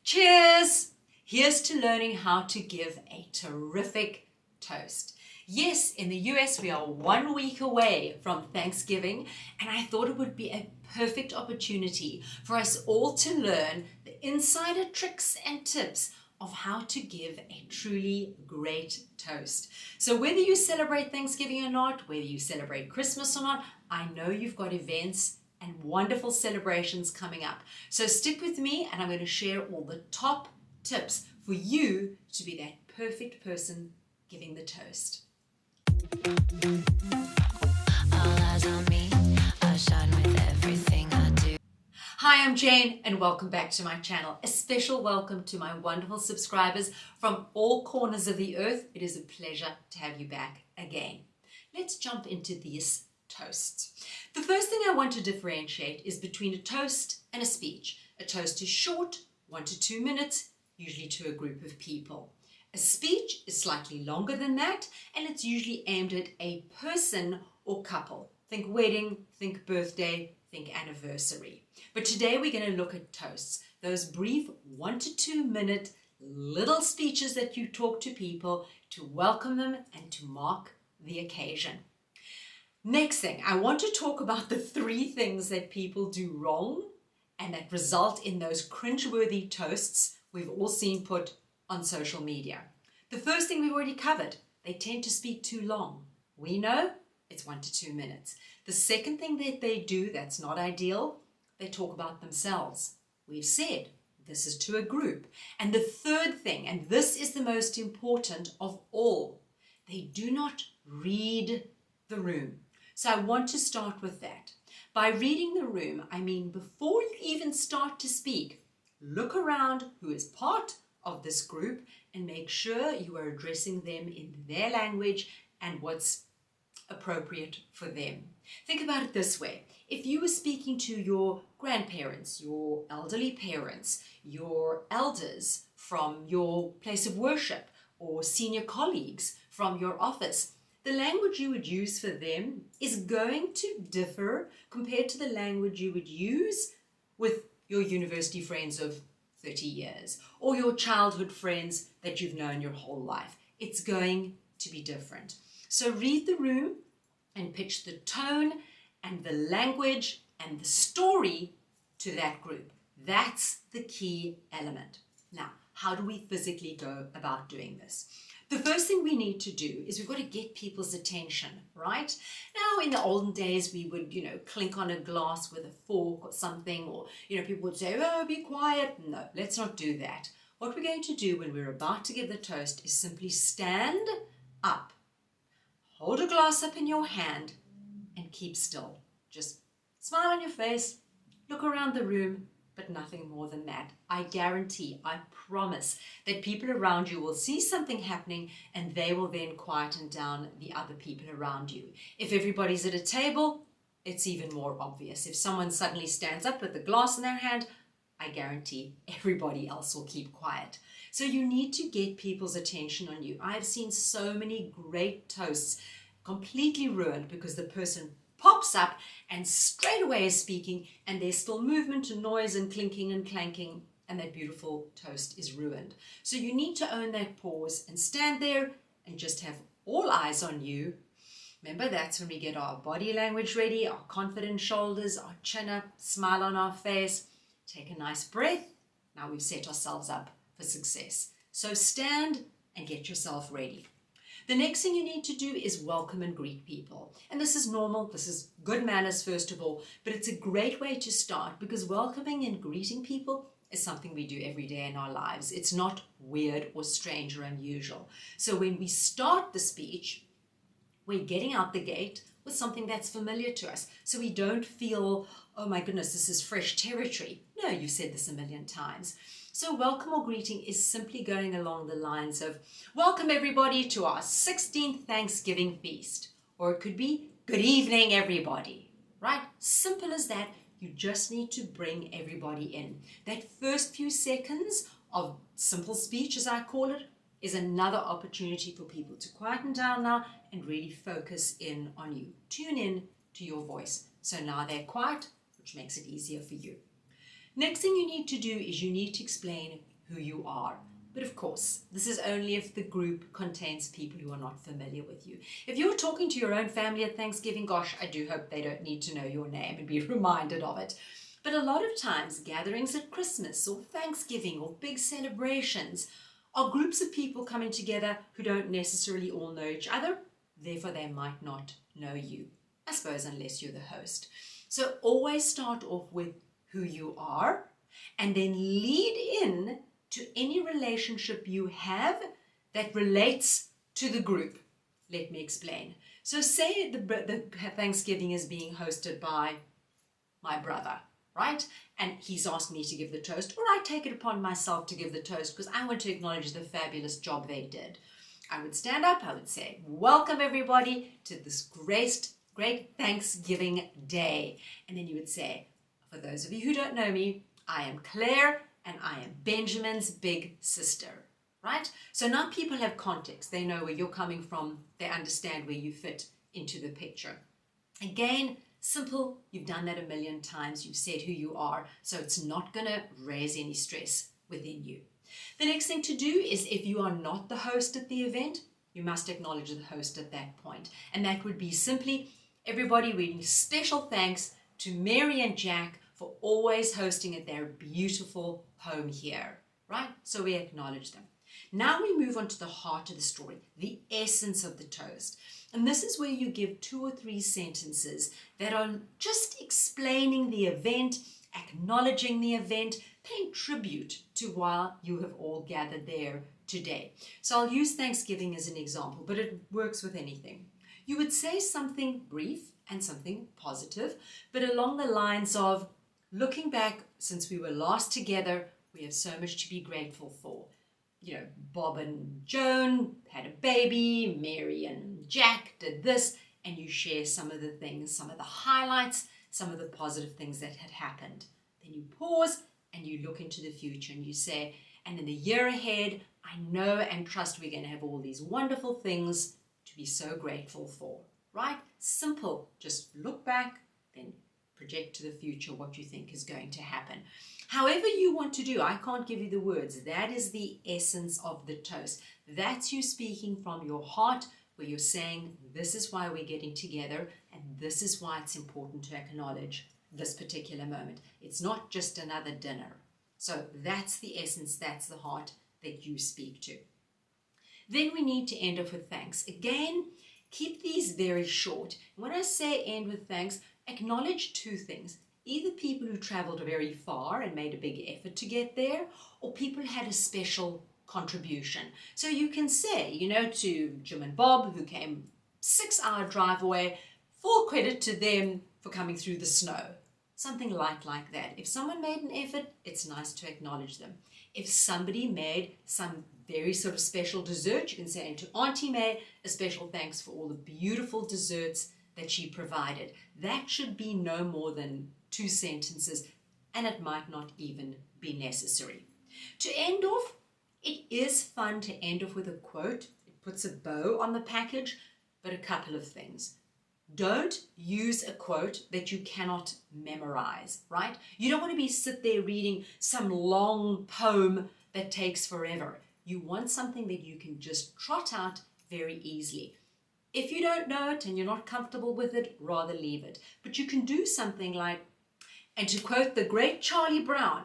Cheers! Here's to learning how to give a terrific toast. Yes, in the US, we are 1 week away from Thanksgiving, and I thought it would be a perfect opportunity for us all to learn the insider tricks and tips of how to give a truly great toast. So whether you celebrate Thanksgiving or not, whether you celebrate Christmas or not, I know you've got events and wonderful celebrations coming up. So stick with me and I'm going to share all the top tips for you to be that perfect person giving the toast. All eyes on me, I shine with everything I do. Hi, I'm Jane and welcome back to my channel. A special welcome to my wonderful subscribers from all corners of the earth. It is a pleasure to have you back again. Let's jump into these toasts. The first thing I want to differentiate is between a toast and a speech. A toast is short, 1 to 2 minutes, usually to a group of people. A speech is slightly longer than that, and it's usually aimed at a person or couple. Think wedding, think birthday, think anniversary. But today we're going to look at toasts, those brief 1 to 2 minute little speeches that you talk to people to welcome them and to mark the occasion. Next thing, I want to talk about the 3 things that people do wrong and that result in those cringeworthy toasts we've all seen put on social media. The first thing we've already covered, they tend to speak too long. We know it's 1 to 2 minutes. The second thing that they do that's not ideal, they talk about themselves. We've said this is to a group. And the third thing, and this is the most important of all, they do not read the room. So I want to start with that. By reading the room, I mean before you even start to speak, look around who is part of this group and make sure you are addressing them in their language and what's appropriate for them. Think about it this way. If you were speaking to your grandparents, your elderly parents, your elders from your place of worship, or senior colleagues from your office, the language you would use for them is going to differ compared to the language you would use with your university friends of 30 years or your childhood friends that you've known your whole life. It's going to be different. So read the room and pitch the tone and the language and the story to that group. That's the key element. Now, how do we physically go about doing this? The first thing we need to do is we've got to get people's attention, right? Now, in the olden days, we would, clink on a glass with a fork or something, or, people would say, oh, be quiet. No, let's not do that. What we're going to do when we're about to give the toast is simply stand up, hold a glass up in your hand, and keep still. Just smile on your face, look around the room, but nothing more than that. I guarantee, I promise that people around you will see something happening and they will then quieten down the other people around you. If everybody's at a table, it's even more obvious. If someone suddenly stands up with a glass in their hand, I guarantee everybody else will keep quiet. So you need to get people's attention on you. I've seen so many great toasts completely ruined because the person pops up and straight away is speaking and there's still movement and noise and clinking and clanking and that beautiful toast is ruined. So you need to own that pause and stand there and just have all eyes on you. Remember, that's when we get our body language ready, our confident shoulders, our chin up, smile on our face. Take a nice breath. Now we've set ourselves up for success. So stand and get yourself ready. The next thing you need to do is welcome and greet people. And this is normal, this is good manners first of all, but it's a great way to start because welcoming and greeting people is something we do every day in our lives. It's not weird or strange or unusual. So when we start the speech, we're getting out the gate with something that's familiar to us. So we don't feel, oh my goodness, this is fresh territory. No, you've said this a million times. So welcome or greeting is simply going along the lines of, welcome everybody to our 16th Thanksgiving feast. Or it could be, good evening everybody, right? Simple as that. You just need to bring everybody in. That first few seconds of simple speech, as I call it, is another opportunity for people to quieten down now and really focus in on you. Tune in to your voice. So now they're quiet, which makes it easier for you. Next thing you need to do is you need to explain who you are. But of course, this is only if the group contains people who are not familiar with you. If you're talking to your own family at Thanksgiving, gosh, I do hope they don't need to know your name and be reminded of it. But a lot of times, gatherings at Christmas or Thanksgiving or big celebrations are groups of people coming together who don't necessarily all know each other. Therefore, they might not know you, I suppose, unless you're the host. So always start off with who you are and then lead in to any relationship you have that relates to the group. Let me explain. So say the Thanksgiving is being hosted by my brother, right? And he's asked me to give the toast, or I take it upon myself to give the toast because I want to acknowledge the fabulous job they did. I would stand up, I would say, welcome everybody to this great Thanksgiving day. And then you would say, for those of you who don't know me, I am Claire and I am Benjamin's big sister, right? So now people have context. They know where you're coming from. They understand where you fit into the picture. Again, simple. You've done that a million times. You've said who you are. So it's not going to raise any stress within you. The next thing to do is if you are not the host at the event, you must acknowledge the host at that point. And that would be simply everybody reading special thanks to Mary and Jack for always hosting at their beautiful home here, right? So we acknowledge them. Now we move on to the heart of the story, the essence of the toast. And this is where you give 2 or 3 sentences that are just explaining the event, acknowledging the event, paying tribute to why you have all gathered there today. So I'll use Thanksgiving as an example, but it works with anything. You would say something brief and something positive, but along the lines of, looking back since we were last together, we have so much to be grateful for. You know, Bob and Joan had a baby, Mary and Jack did this, and you share some of the things, some of the highlights, some of the positive things that had happened. Then you pause and you look into the future and you say, and in the year ahead, I know and trust we're going to have all these wonderful things to be so grateful for, right? Simple. Just look back, then project to the future what you think is going to happen. However you want to do, I can't give you the words. That is the essence of the toast. That's you speaking from your heart, where you're saying, this is why we're getting together, and this is why it's important to acknowledge this particular moment. It's not just another dinner. So that's the essence, that's the heart that you speak to. Then we need to end off with thanks. Again, keep these very short. When I say end with thanks, acknowledge 2 things. Either people who traveled very far and made a big effort to get there, or people had a special contribution. So you can say, to Jim and Bob, who came 6-hour drive away, full credit to them for coming through the snow. Something light like that. If someone made an effort, it's nice to acknowledge them. If somebody made some very sort of special dessert, you can say, and to Auntie May, a special thanks for all the beautiful desserts that she provided. That should be no more than 2 sentences, and it might not even be necessary. To end off, it is fun to end off with a quote. It puts a bow on the package, but a couple of things. Don't use a quote that you cannot memorize, right? You don't want to sit there reading some long poem that takes forever. You want something that you can just trot out very easily. If you don't know it and you're not comfortable with it, rather leave it. But you can do something like, and to quote the great Charlie Brown,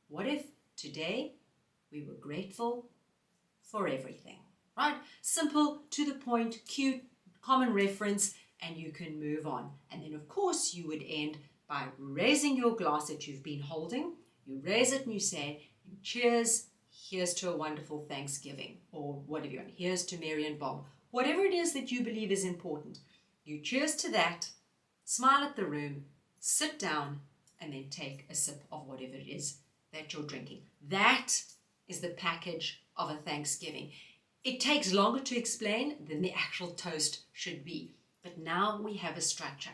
what if today we were grateful for everything, right? Simple, to the point, cute, common reference, and you can move on. And then, of course, you would end by raising your glass that you've been holding. You raise it and you say, cheers, here's to a wonderful Thanksgiving, or whatever you want. Here's to Mary and Bob. Whatever it is that you believe is important, you cheers to that, smile at the room, sit down, and then take a sip of whatever it is that you're drinking. That is the package of a Thanksgiving. It takes longer to explain than the actual toast should be, but now we have a structure.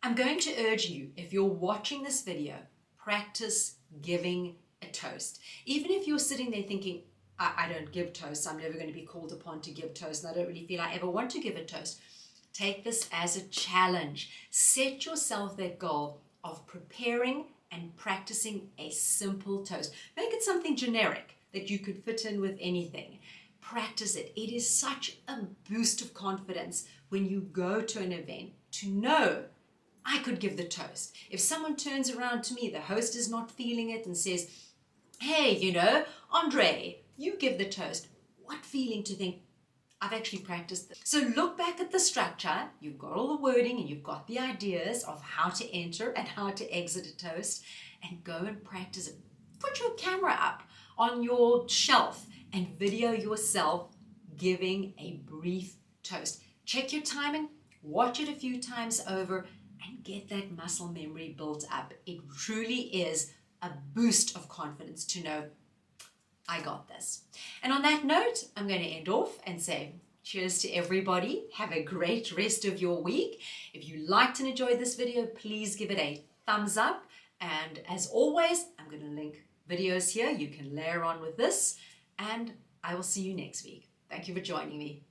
I'm going to urge you, if you're watching this video, practice giving a toast. Even if you're sitting there thinking, I don't give toasts, I'm never going to be called upon to give toast, and I don't really feel I ever want to give a toast. Take this as a challenge. Set yourself that goal of preparing and practicing a simple toast. Make it something generic that you could fit in with anything. Practice it. It is such a boost of confidence when you go to an event to know I could give the toast. If someone turns around to me, the host is not feeling it and says, hey, Andre, you give the toast. What feeling to think, I've actually practiced this. So look back at the structure. You've got all the wording and you've got the ideas of how to enter and how to exit a toast, and go and practice it. Put your camera up on your shelf and video yourself giving a brief toast. Check your timing, watch it a few times over, and get that muscle memory built up. It truly is a boost of confidence to know, I got this. And on that note, I'm going to end off and say cheers to everybody. Have a great rest of your week. If you liked and enjoyed this video, please give it a thumbs up. And as always, I'm going to link videos here. You can layer on with this, and I will see you next week. Thank you for joining me.